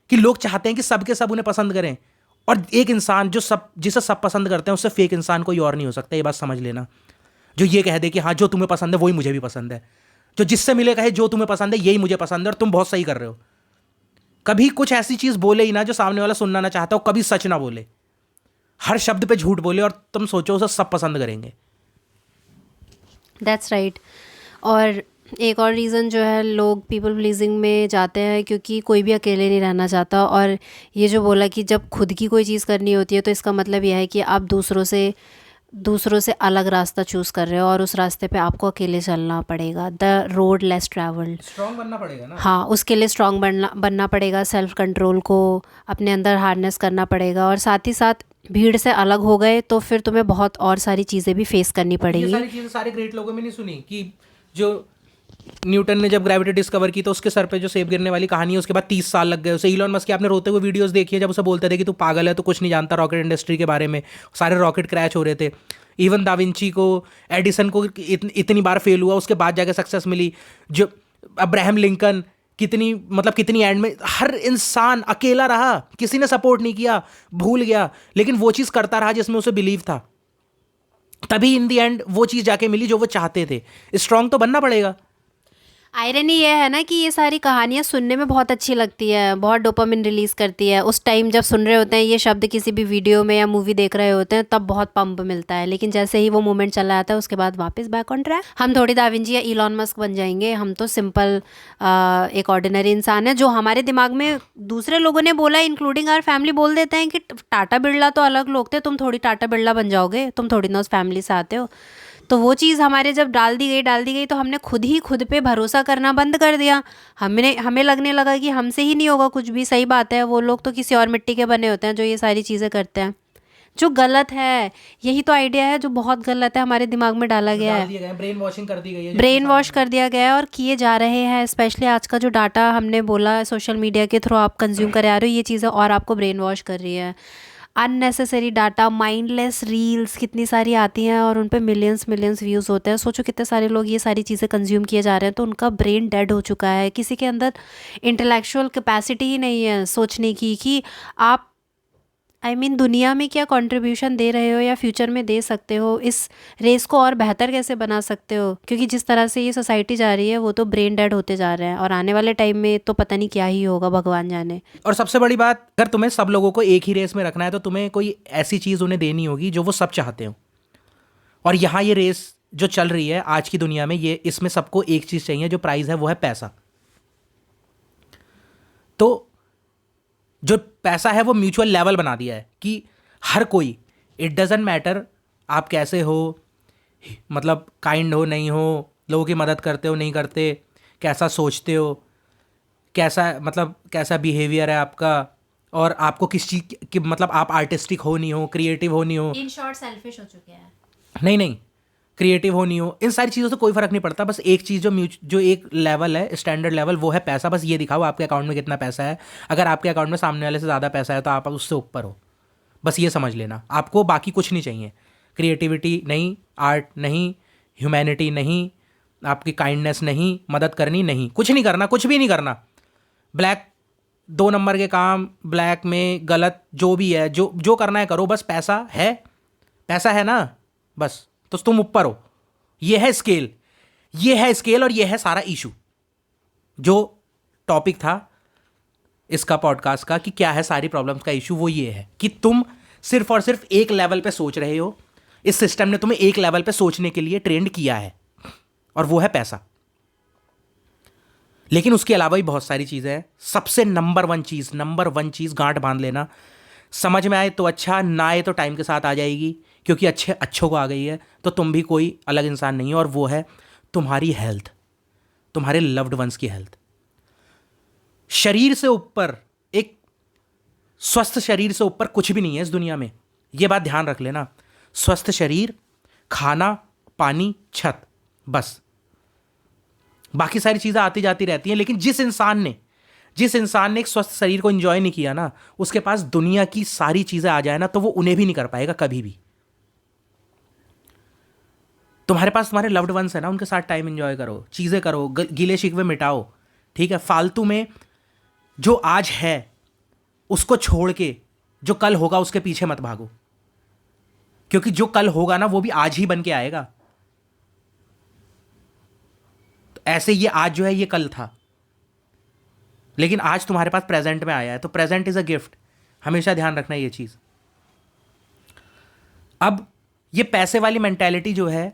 कि लोग चाहते हैं कि सबके सब उन्हें पसंद करें, और एक इंसान जो सब जिसे सब पसंद करते हैं उससे फेक इंसान कोई और नहीं हो सकता, ये बात समझ लेना। जो ये कह दे कि हाँ जो तुम्हें पसंद है वही मुझे भी पसंद है, जो जिससे मिले कहे जो तुम्हें पसंद है यही मुझे पसंद है और तुम बहुत सही कर रहे हो। कभी कुछ ऐसी चीज़ बोले ही ना जो सामने वाला सुनना ना चाहता हो, कभी सच ना बोले, हर शब्द पे झूठ बोले और तुम सोचो उसे सब पसंद करेंगे। That's right. और एक और रीज़न जो है लोग पीपल प्लीजिंग में जाते हैं क्योंकि कोई भी अकेले नहीं रहना चाहता। और ये जो बोला कि जब खुद की कोई चीज़ करनी होती है तो इसका मतलब यह है कि आप दूसरों से अलग रास्ता चूज़ कर रहे हो और उस रास्ते पे आपको अकेले चलना पड़ेगा। The road less travelled, strong बनना पड़ेगा ना। हाँ, उसके लिए स्ट्रांग बनना पड़ेगा, सेल्फ कंट्रोल को अपने अंदर हार्नेस करना पड़ेगा। और साथ ही साथ भीड़ से अलग हो गए तो फिर तुम्हें बहुत और सारी चीज़ें भी फेस करनी ये पड़ेगी। सारी चीज़ें सारे ग्रेट लोगों में नहीं सुनी कि जो न्यूटन ने जब ग्रेविटी डिस्कवर की तो उसके सर पे जो सेब गिरने वाली कहानी है उसके बाद 30 साल लग गए उसे। इलॉन मस्क की आपने रोते हुए वीडियोस देखी है जब उसे बोलते थे कि तू पागल है, तो कुछ नहीं जानता रॉकेट इंडस्ट्री के बारे में, सारे रॉकेट क्रैश हो रहे थे। इवन दाविंची को, एडिसन को इतनी बार फेल हुआ उसके बाद जाके सक्सेस मिली। जो अब्राहम लिंकन, कितनी एंड में हर इंसान अकेला रहा, किसी ने सपोर्ट नहीं किया, भूल गया, लेकिन वो चीज़ करता रहा जिसमें उसे बिलीव था, तभी इन दी एंड वो चीज़ जाके मिली जो वो चाहते थे। स्ट्रांग तो बनना पड़ेगा। आयरनी ये है ना कि ये सारी कहानियाँ सुनने में बहुत अच्छी लगती है, बहुत डोपामिन रिलीज़ करती है। उस टाइम जब सुन रहे होते हैं ये शब्द किसी भी वीडियो में या मूवी देख रहे होते हैं तब बहुत पंप मिलता है, लेकिन जैसे ही वो मोमेंट चला जाता है उसके बाद वापस बैक ऑन ट्रैक। हम थोड़ी दाविंची या इलॉन मस्क बन जाएंगे, हम तो सिंपल एक ऑर्डिनरी इंसान है जो हमारे दिमाग में दूसरे लोगों ने बोला, इंक्लूडिंग आवर फैमिली, बोल देते हैं कि टाटा बिरला तो अलग लोग थे, तुम थोड़ी टाटा बिरला बन जाओगे, तुम थोड़ी ना उस फैमिली से आते हो। तो वो चीज़ हमारे जब डाल दी गई तो हमने खुद पे भरोसा करना बंद कर दिया। हमें लगने लगा कि हमसे ही नहीं होगा कुछ भी। सही बात है, वो लोग तो किसी और मिट्टी के बने होते हैं जो ये सारी चीज़ें करते हैं, जो गलत है। यही तो आइडिया है जो बहुत गलत है, हमारे दिमाग में डाला गया है, ब्रेन वॉशिंग कर दी गई है, ब्रेन वॉश कर दिया गया है और किए जा रहे हैं। स्पेशली आज का जो डाटा हमने बोला सोशल मीडिया के थ्रू आप कंज्यूम करे आ रहे हो, ये चीज़ें और आपको ब्रेन वॉश कर रही है। अननेसेसरी डाटा, माइंडलेस रील्स कितनी सारी आती हैं और उन पे मिलियंस व्यूज़ होते हैं। सोचो कितने सारे लोग ये सारी चीज़ें कंज्यूम किए जा रहे हैं, तो उनका ब्रेन डेड हो चुका है। किसी के अंदर इंटेलेक्चुअल कैपेसिटी ही नहीं है सोचने की कि आप दुनिया में क्या कंट्रीब्यूशन दे रहे हो या फ्यूचर में दे सकते हो, इस रेस को और बेहतर कैसे बना सकते हो। क्योंकि जिस तरह से ये सोसाइटी जा रही है वो तो ब्रेन डेड होते जा रहे हैं और आने वाले टाइम में तो पता नहीं क्या ही होगा, भगवान जाने। और सबसे बड़ी बात, अगर तुम्हें सब लोगों को एक ही रेस में रखना है तो तुम्हें कोई ऐसी चीज़ उन्हें देनी होगी जो वो सब चाहते हो। और यहाँ ये रेस जो चल रही है आज की दुनिया में, ये इसमें सबको एक चीज़ चाहिए, जो प्राइस है वो है पैसा। तो जो पैसा है वो म्यूचुअल लेवल बना दिया है कि हर कोई, इट डजेंट मैटर आप कैसे हो, मतलब काइंड हो नहीं हो, लोगों की मदद करते हो नहीं करते, कैसा सोचते हो, कैसा बिहेवियर है आपका, और आपको किस चीज़ की, मतलब आप आर्टिस्टिक हो नहीं हो, क्रिएटिव हो नहीं हो, इन शॉर्ट सेल्फिश हो चुके हैं, नहीं क्रिएटिव हो नहीं हो, इन सारी चीज़ों से कोई फ़र्क नहीं पड़ता। बस एक चीज़ जो एक लेवल है, स्टैंडर्ड लेवल, वो है पैसा। बस ये दिखाओ आपके अकाउंट में कितना पैसा है। अगर आपके अकाउंट में सामने वाले से ज़्यादा पैसा है तो आप उससे ऊपर हो। बस ये समझ लेना, आपको बाकी कुछ नहीं चाहिए। क्रिएटिविटी नहीं, आर्ट नहीं, ह्यूमैनिटी नहीं, आपकी काइंडनेस नहीं, मदद करनी नहीं, कुछ नहीं करना, कुछ भी नहीं करना। ब्लैक 2 नंबर के काम, ब्लैक में गलत जो भी है, जो करना है करो। बस पैसा है ना, बस तो तुम ऊपर हो। ये है स्केल, ये है स्केल और ये है सारा इशू। जो टॉपिक था इसका पॉडकास्ट का कि क्या है सारी प्रॉब्लम्स का इशू, वो ये है कि तुम सिर्फ और सिर्फ एक लेवल पे सोच रहे हो। इस सिस्टम ने तुम्हें एक लेवल पे सोचने के लिए ट्रेंड किया है और वो है पैसा। लेकिन उसके अलावा भी बहुत सारी चीज़ें हैं। सबसे नंबर वन चीज़ गांठ बांध लेना। समझ में आए तो अच्छा, ना आए तो टाइम के साथ आ जाएगी, क्योंकि अच्छों को आ गई है तो तुम भी कोई अलग इंसान नहीं हो। और वो है तुम्हारी हेल्थ, तुम्हारे लव्ड वंस की हेल्थ। शरीर से ऊपर, एक स्वस्थ शरीर से ऊपर कुछ भी नहीं है इस दुनिया में। ये बात ध्यान रख लेना। स्वस्थ शरीर, खाना, पानी, छत, बस। बाकी सारी चीज़ें आती जाती रहती हैं। लेकिन जिस इंसान ने एक स्वस्थ शरीर को एंजॉय नहीं किया ना, उसके पास दुनिया की सारी चीज़ें आ जाए ना तो वो उन्हें भी नहीं कर पाएगा कभी भी। तुम्हारे पास तुम्हारे लव्ड वंस है ना, उनके साथ टाइम एंजॉय करो, चीज़ें करो, गिले शिकवे मिटाओ, ठीक है। फालतू में जो आज है उसको छोड़ के जो कल होगा उसके पीछे मत भागो, क्योंकि जो कल होगा ना वो भी आज ही बन के आएगा। तो ऐसे ये आज जो है ये कल था, लेकिन आज तुम्हारे पास प्रेजेंट में आया है, तो प्रेजेंट इज अ गिफ्ट। हमेशा ध्यान रखना ये चीज। अब ये पैसे वाली मेंटेलिटी जो है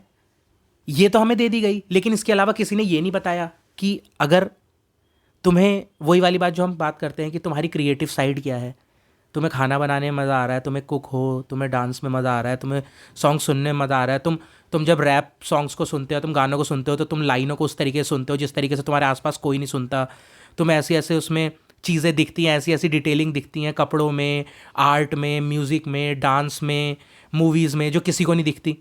ये तो हमें दे दी गई, लेकिन इसके अलावा किसी ने ये नहीं बताया कि अगर तुम्हें, वही वाली बात जो हम बात करते हैं कि तुम्हारी क्रिएटिव साइड क्या है। तुम्हें खाना बनाने में मज़ा आ रहा है, तुम्हें कुक हो, तुम्हें डांस में मज़ा आ रहा है, तुम्हें सॉन्ग सुनने में मज़ा आ रहा है। तुम जब रैप सॉन्ग्स को सुनते हो, तुम गानों को सुनते हो, तो तुम लाइनों को उस तरीके से सुनते हो जिस तरीके से तुम्हारे आसपास कोई नहीं सुनता। तुम्हें ऐसे ऐसे उसमें चीज़ें दिखती हैं, ऐसी ऐसी डिटेलिंग दिखती हैं कपड़ों में, आर्ट में, म्यूज़िक में, डांस में, मूवीज़ में, जो किसी को नहीं दिखती।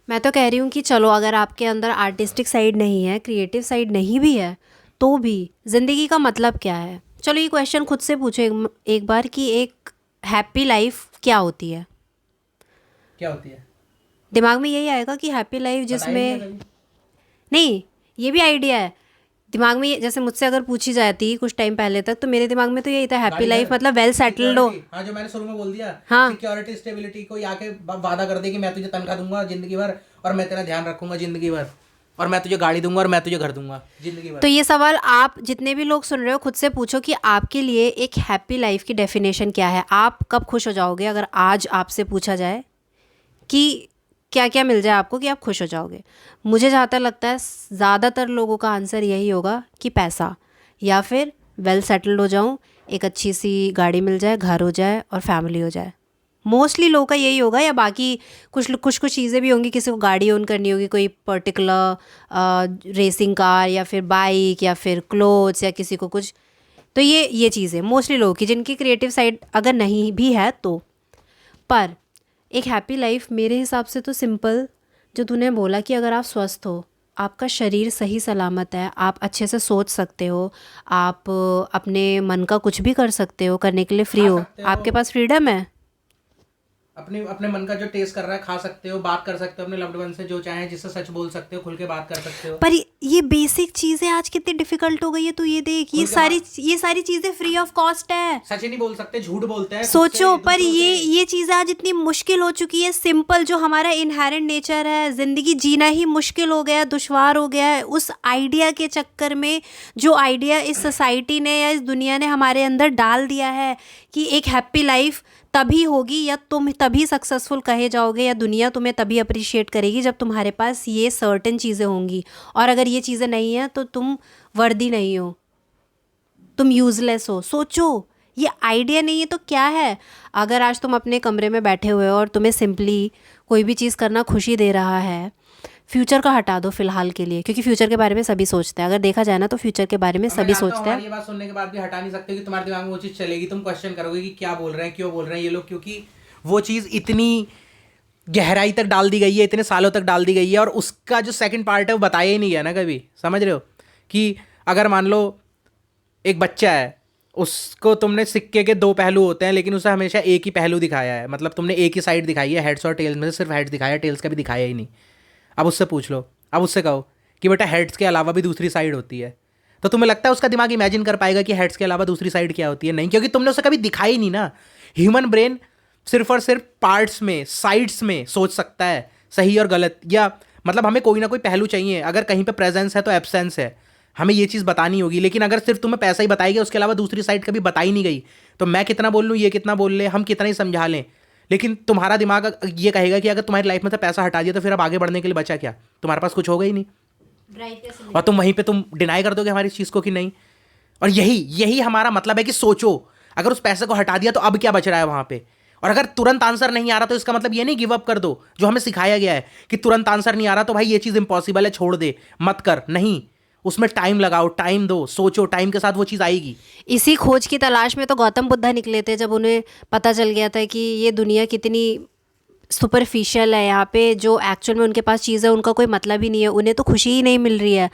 मैं तो कह रही हूँ कि चलो अगर आपके अंदर आर्टिस्टिक साइड नहीं है, क्रिएटिव साइड नहीं भी है, तो भी ज़िंदगी का मतलब क्या है? चलो ये क्वेश्चन खुद से पूछो एक बार कि एक हैप्पी लाइफ क्या होती है? क्या होती है? दिमाग में यही आएगा कि हैप्पी लाइफ जिसमें, नहीं ये भी आइडिया है दिमाग में। जैसे मुझसे अगर पूछी जाती कुछ टाइम पहले तक, तो मेरे दिमाग में तो यही था हैप्पी लाइफ मतलब वेल सेटल्ड हो। हाँ, जो मैंने शुरू में बोल दिया, हाँ, सिक्योरिटी, स्टेबिलिटी, को आके वादा कर दे कि मैं तुझे तनख्वाह दूंगा जिंदगी भर, और मैं तेरा ध्यान रखूंगा जिंदगी भर, और मैं तुझे गाड़ी दूंगा, और मैं तुझे घर दूंगा जिंदगी भर। तो ये सवाल आप जितने भी लोग सुन रहे हो खुद से पूछो कि आपके लिए एक हैप्पी लाइफ की डेफिनेशन क्या है? आप कब खुश हो जाओगे अगर आज आपसे पूछा जाए कि क्या क्या मिल जाए आपको कि आप खुश हो जाओगे? मुझे जहाँ तक लगता है ज़्यादातर लोगों का आंसर यही होगा कि पैसा, या फिर वेल सेटल्ड हो जाऊँ, एक अच्छी सी गाड़ी मिल जाए, घर हो जाए और फैमिली हो जाए। मोस्टली लोगों का यही होगा, या बाकी कुछ चीज़ें भी होंगी। किसी को गाड़ी ओन करनी होगी, कोई पर्टिकुलर रेसिंग कार, या फिर बाइक, या फिर क्लोथ्स, या किसी को कुछ। तो ये चीज़ें मोस्टली लोगों की, जिनकी क्रिएटिव साइड अगर नहीं भी है तो। पर एक हैप्पी लाइफ मेरे हिसाब से तो सिंपल, जो तूने बोला कि अगर आप स्वस्थ हो, आपका शरीर सही सलामत है, आप अच्छे से सोच सकते हो, आप अपने मन का कुछ भी कर सकते हो, करने के लिए फ्री हो, आपके पास फ्रीडम है, अपने मन का जो टेस्ट कर रहा है खा सकते हो, बात कर सकते हो अपने लव्ड वन से जो चाहे, जिससे सच बोल सकते हो, खुल के बात कर सकते हो। पर ये बेसिक चीज़ें आज कितनी डिफिकल्ट हो गई है। तू ये देख, ये सारी चीज़ें फ्री ऑफ कॉस्ट है। सच ही नहीं बोल सकते, झूठ बोलते हैं। सोचो, पर ये चीज़ें आज इतनी मुश्किल हो चुकी है। सिंपल जो हमारा इनहेरेंट नेचर है, ज़िंदगी जीना ही मुश्किल हो गया है, दुश्वार हो गया है। उस आइडिया के चक्कर में, जो आइडिया इस सोसाइटी ने या इस दुनिया ने हमारे अंदर डाल दिया है कि एक हैप्पी लाइफ तभी होगी, या तुम तभी सक्सेसफुल कहे जाओगे, या दुनिया तुम्हें तभी अप्रिशिएट करेगी जब तुम्हारे पास ये सर्टेन चीज़ें होंगी। और अगर ये चीज़ें नहीं हैं तो तुम वर्दी नहीं हो, तुम यूज़लेस हो। सोचो, ये आइडिया नहीं है तो क्या है? अगर आज तुम अपने कमरे में बैठे हुए हो और तुम्हें सिंपली कोई भी चीज़ करना खुशी दे रहा है, फ्यूचर का हटा दो फिलहाल के लिए, क्योंकि फ्यूचर के बारे में सभी सोचते हैं। अगर देखा जाए ना तो फ्यूचर के बारे में सभी सोचते हैं। ये बात सुनने के बाद भी हटा नहीं सकते कि तुम्हारे दिमाग में वो चीज़ चलेगी, तुम क्वेश्चन करोगे कि क्या बोल रहे हैं, क्यों बोल रहे हैं ये लोग, क्योंकि वो चीज़ इतनी गहराई तक डाल दी गई है, इतने सालों तक डाल दी गई है, और उसका जो सेकंड पार्ट है वो बताया ही नहीं है ना कभी। समझ रहे हो कि अगर मान लो एक बच्चा है, उसको तुमने सिक्के के दो पहलू होते हैं, लेकिन उसे हमेशा एक ही पहलू दिखाया है, मतलब तुमने एक ही साइड दिखाई है, हेड्स और टेल्स में से सिर्फ हेड्स दिखाया है, टेल्स का भी दिखाया ही नहीं। अब उससे पूछ लो, अब उससे कहो कि बेटा हेड्स के अलावा भी दूसरी साइड होती है, तो तुम्हें लगता है उसका दिमाग इमेजिन कर पाएगा कि हेड्स के अलावा दूसरी साइड क्या होती है? नहीं, क्योंकि तुमने उसे कभी दिखाई ही नहीं ना। ह्यूमन ब्रेन सिर्फ और सिर्फ पार्ट्स में, साइड्स में सोच सकता है, सही और गलत, या मतलब हमें कोई ना कोई पहलू चाहिए, अगर कहीं पे प्रेजेंस है तो एब्सेंस है, हमें ये चीज़ बतानी होगी। लेकिन अगर सिर्फ तुम्हें पैसा ही बताई गया, उसके अलावा दूसरी साइड कभी बताई नहीं गई, तो मैं कितना बोल लूँ, ये कितना बोल ले, हम कितना ही समझा लें, लेकिन तुम्हारा दिमाग ये कहेगा कि अगर तुम्हारी लाइफ में से पैसा हटा दिया तो फिर अब आगे बढ़ने के लिए बचा क्या, तुम्हारे पास कुछ होगा ही नहीं। और तुम वहीं पे तुम डिनाई कर दोगे हमारी चीज़ को कि नहीं। और यही यही हमारा मतलब है कि सोचो, अगर उस पैसे को हटा दिया तो अब क्या बच रहा है वहाँ पे। और अगर तुरंत आंसर नहीं आ रहा तो इसका मतलब ये नहीं गिव अप कर दो, जो हमें सिखाया गया है कि तुरंत आंसर नहीं आ रहा तो भाई ये चीज़ इंपॉसिबल है, छोड़ दे, मत कर। नहीं, उसमें टाइम लगाओ, टाइम दो, सोचो, टाइम के साथ वो चीज़ आएगी। इसी खोज की तलाश में तो गौतम बुद्धा निकले थे, जब उन्हें पता चल गया था कि ये दुनिया कितनी सुपरफिशियल है, यहाँ पे जो एक्चुअल में उनके पास चीज़ है उनका कोई मतलब ही नहीं है, उन्हें तो खुशी ही नहीं मिल रही है।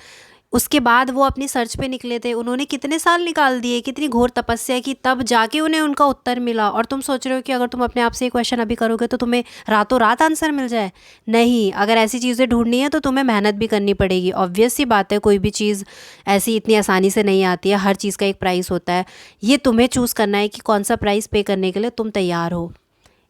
उसके बाद वो अपनी सर्च पे निकले थे, उन्होंने कितने साल निकाल दिए, कितनी घोर तपस्या की, तब जाके उन्हें उनका उत्तर मिला। और तुम सोच रहे हो कि अगर तुम अपने आप से ये क्वेश्चन अभी करोगे तो तुम्हें रातों रात आंसर मिल जाए? नहीं, अगर ऐसी चीज़ें ढूंढनी है तो तुम्हें मेहनत भी करनी पड़ेगी। ऑब्वियस सी बात है, कोई भी चीज़ ऐसी इतनी आसानी से नहीं आती है, हर चीज़ का एक प्राइस होता है। ये तुम्हें चूज़ करना है कि कौन सा प्राइस पे करने के लिए तुम तैयार हो।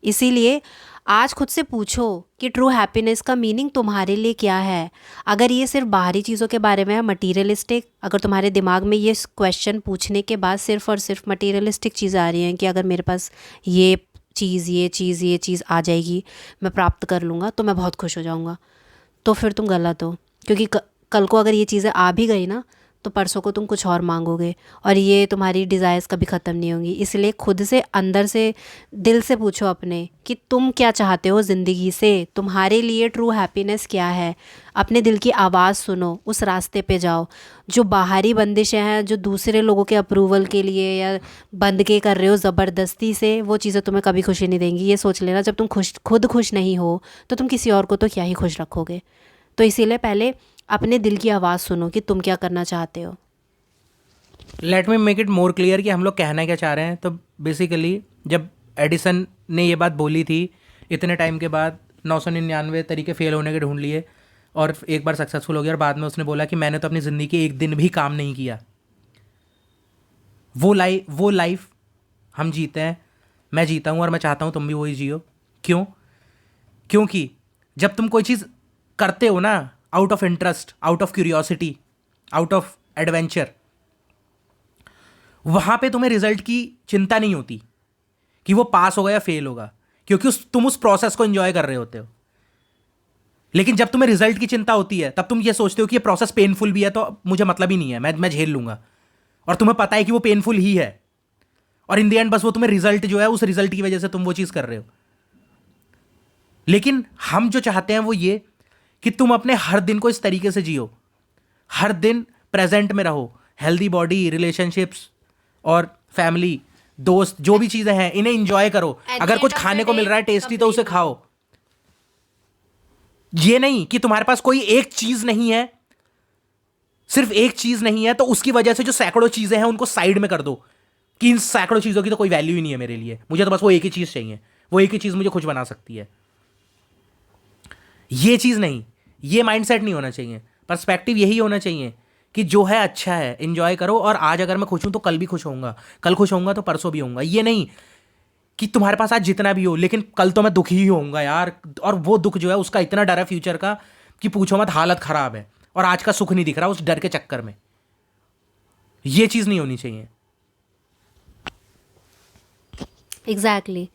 इसीलिए आज खुद से पूछो कि ट्रू हैप्पीनेस का मीनिंग तुम्हारे लिए क्या है। अगर ये सिर्फ बाहरी चीज़ों के बारे में है, मटीरियलिस्टिक, अगर तुम्हारे दिमाग में ये क्वेश्चन पूछने के बाद सिर्फ और सिर्फ मटीरियलिस्टिक चीज़ आ रही हैं कि अगर मेरे पास ये चीज़ ये चीज़ ये चीज़ आ जाएगी, मैं प्राप्त कर लूँगा तो मैं बहुत खुश हो जाऊँगा, तो फिर तुम गलत हो। क्योंकि कल को अगर ये चीज़ें आ भी गई ना, तो परसों को तुम कुछ और मांगोगे और ये तुम्हारी डिज़ायर्स कभी ख़त्म नहीं होंगी। इसलिए खुद से, अंदर से, दिल से पूछो अपने कि तुम क्या चाहते हो ज़िंदगी से, तुम्हारे लिए ट्रू हैप्पीनेस क्या है। अपने दिल की आवाज़ सुनो, उस रास्ते पे जाओ। जो बाहरी बंदिशें हैं, जो दूसरे लोगों के अप्रूवल के लिए या बंद के कर रहे हो ज़बरदस्ती से, वो चीज़ें तुम्हें कभी खुशी नहीं देंगी। ये सोच लेना, जब तुम खुद खुश नहीं हो तो तुम किसी और को तो क्या ही खुश रखोगे। तो इसीलिए पहले अपने दिल की आवाज़ सुनो कि तुम क्या करना चाहते हो। Let me make it more clear कि हम लोग कहना क्या चाह रहे हैं। तो बेसिकली जब एडिसन ने ये बात बोली थी, इतने टाइम के बाद 999 तरीके फेल होने के ढूंढ लिए और एक बार सक्सेसफुल हो गया, और बाद में उसने बोला कि मैंने तो अपनी ज़िंदगी के एक दिन भी काम नहीं किया। वो लाइफ हम जीते हैं, मैं जीता हूँ, और मैं चाहता हूँ तुम भी वही जियो। क्यों? क्योंकि जब तुम कोई चीज़ करते हो ना, out of interest, out of curiosity, out of adventure, वहाँ पे तुम्हें रिजल्ट की चिंता नहीं होती कि वो पास होगा या फेल होगा, क्योंकि तुम उस प्रोसेस को एंजॉय कर रहे होते हो। लेकिन जब तुम्हें रिजल्ट की चिंता होती है, तब तुम ये सोचते हो कि ये प्रोसेस पेनफुल भी है तो मुझे मतलब ही नहीं है, मैं झेल लूंगा। और तुम्हें पता है कि वो पेनफुल ही है, और इन द एंड बस वो तुम्हें रिजल्ट जो है, उस रिजल्ट की वजह से तुम वो चीज़ कर रहे हो। लेकिन हम जो चाहते हैं वो ये कि तुम अपने हर दिन को इस तरीके से जियो, हर दिन प्रेजेंट में रहो, हेल्दी बॉडी, रिलेशनशिप्स और फैमिली, दोस्त, जो भी चीज़ें हैं इन्हें एंजॉय करो। अगर कुछ खाने को मिल रहा है टेस्टी तो उसे खाओ। ये नहीं कि तुम्हारे पास कोई एक चीज़ नहीं है, सिर्फ एक चीज़ नहीं है तो उसकी वजह से जो सैकड़ों चीज़ें हैं उनको साइड में कर दो कि इन सैकड़ों चीज़ों की तो कोई वैल्यू ही नहीं है मेरे लिए, मुझे तो बस वो एक ही चीज़ चाहिए, वो एक ही चीज़ मुझे खुश बना सकती है। ये चीज़ नहीं, ये माइंडसेट नहीं होना चाहिए। पर्सपेक्टिव यही होना चाहिए कि जो है अच्छा है, एंजॉय करो, और आज अगर मैं खुश हूं तो कल भी खुश होऊंगा, कल खुश होऊंगा तो परसों भी होऊंगा। ये नहीं कि तुम्हारे पास आज जितना भी हो लेकिन कल तो मैं दुखी ही होऊंगा यार, और वो दुख जो है उसका इतना डर है फ्यूचर का कि पूछो मत, हालत खराब है, और आज का सुख नहीं दिख रहा उस डर के चक्कर में। ये चीज़ नहीं होनी चाहिए। एग्जैक्टली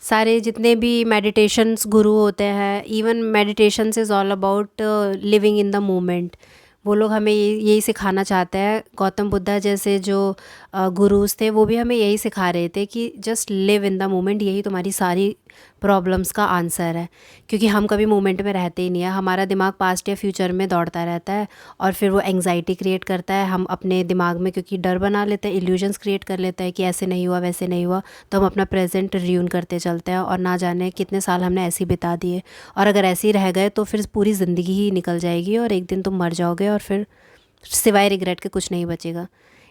सारे जितने भी मेडिटेशंस गुरु होते हैं, even meditations is all about living in the moment. वो लोग हमें यही सिखाना चाहते हैं। गौतम बुद्धा जैसे जो गुरुज थे वो भी हमें यही सिखा रहे थे कि just live in the moment, यही तुम्हारी सारी प्रॉब्लम्स का आंसर है। क्योंकि हम कभी मोमेंट में रहते ही नहीं है, हमारा दिमाग पास्ट या फ्यूचर में दौड़ता रहता है और फिर वो एंग्जाइटी क्रिएट करता है। हम अपने दिमाग में क्योंकि डर बना लेते हैं, इल्यूजन्स क्रिएट कर लेते हैं कि ऐसे नहीं हुआ वैसे नहीं हुआ, तो हम अपना प्रेजेंट रियून करते चलते हैं और ना जाने कितने साल हमने ऐसे ही बिता दिए। और अगर ऐसे ही रह गए तो फिर पूरी ज़िंदगी ही निकल जाएगी और एक दिन तुम मर जाओगे और फिर सिवाय रिग्रेट के कुछ नहीं बचेगा।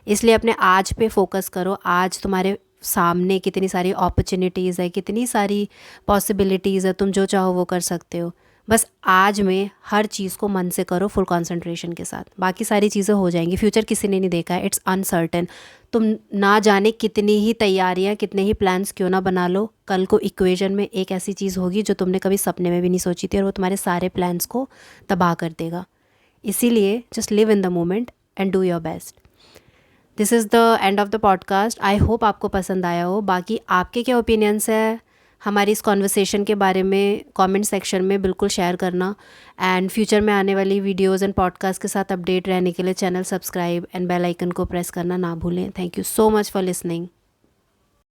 इसलिए अपने आज पे फोकस करो। आज तुम्हारे सामने कितनी सारी अपॉर्चुनिटीज़ है, कितनी सारी पॉसिबिलिटीज़ है, तुम जो चाहो वो कर सकते हो। बस आज में हर चीज़ को मन से करो फुल कंसंट्रेशन के साथ, बाकी सारी चीज़ें हो जाएंगी। फ्यूचर किसी ने नहीं देखा है, इट्स अनसर्टेन। तुम ना जाने कितनी ही तैयारियां, कितने ही प्लान्स क्यों ना बना लो, कल को इक्वेशन में एक ऐसी चीज़ होगी जो तुमने कभी सपने में भी नहीं सोची थी और वो तुम्हारे सारे प्लान्स को तबाह कर देगा। इसीलिए just live in the moment and do your best. This is the end of the podcast. I hope आपको पसंद आया हो। बाकी आपके क्या ओपिनियंस है हमारी इस कॉन्वर्सेशन के बारे में कमेंट सेक्शन में बिल्कुल शेयर करना। एंड फ्यूचर में आने वाली वीडियोस एंड पॉडकास्ट के साथ अपडेट रहने के लिए channel subscribe and bell icon को प्रेस करना ना भूलें। Thank you so much for listening.